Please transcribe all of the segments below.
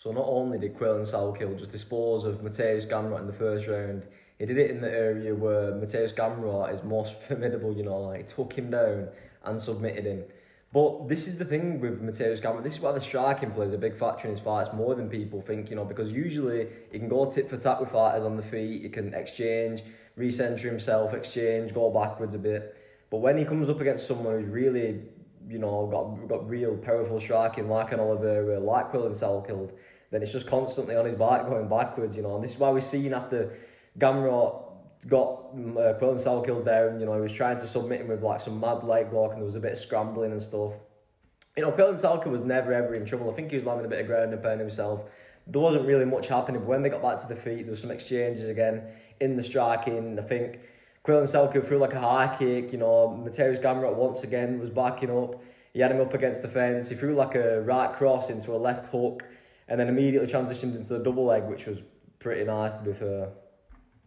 So not only did Quillan Salkilld just dispose of Mateusz Gamrot in the first round, he did it in the area where Mateusz Gamrot is most formidable, like he took him down and submitted him. But this is the thing with Mateusz Gamrot, this is why the striking plays a big factor in his fights more than people think, because usually he can go tit for tat with fighters on the feet, he can exchange, recenter himself, exchange, go backwards a bit. But when he comes up against someone who's really got real powerful striking, like an Oliveira, like Quillan Salkilld, then it's just constantly on his back going backwards, And this is why we've seen after Gamrot got Quillan Salkilld down, he was trying to submit him with like some mad leg lock and there was a bit of scrambling and stuff. Quillan Salkilld was never ever in trouble. I think he was landing a bit of ground and pound himself. There wasn't really much happening, but when they got back to the feet, there was some exchanges again in the striking. I think Quillan Salkilld threw like a high kick, Mateusz Gamrot once again was backing up. He had him up against the fence. He threw like a right cross into a left hook and then immediately transitioned into the double leg, which was pretty nice to be fair.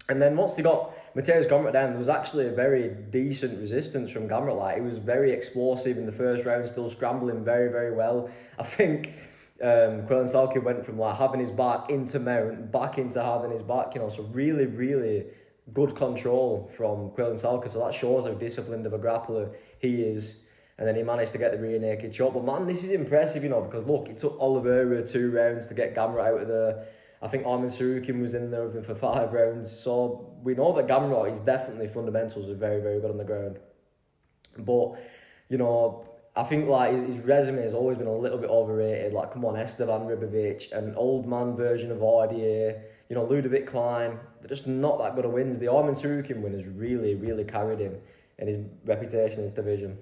And then once they got Mateusz Gamrot down, there was actually a very decent resistance from Gamrot. Like, he was very explosive in the first round, still scrambling very, very well. I think Quillan Salkilld went from like having his back into mount, back into having his back, so really, really good control from Quillan Salkilld. So that shows how disciplined of a grappler he is. And then he managed to get the rear naked choke. But man, this is impressive, because look, it took Oliveira 2 rounds to get Gamrot out of there. I think Mateusz was in there with him for 5 rounds. So we know that Gamrot is definitely fundamentals are very, very good on the ground. But, I think like his resume has always been a little bit overrated. Like, come on, Esteban Ribovic, an old man version of RDA, Ludovic Klein. They're just not that good of wins. The Mateusz win has really, really carried him and his reputation in his division.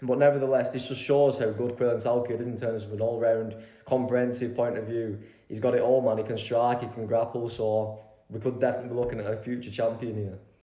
But nevertheless, this just shows how good Quillan Salkilld is in terms of an all-round, comprehensive point of view. He's got it all, man. He can strike, he can grapple, so we could definitely be looking at a future champion here.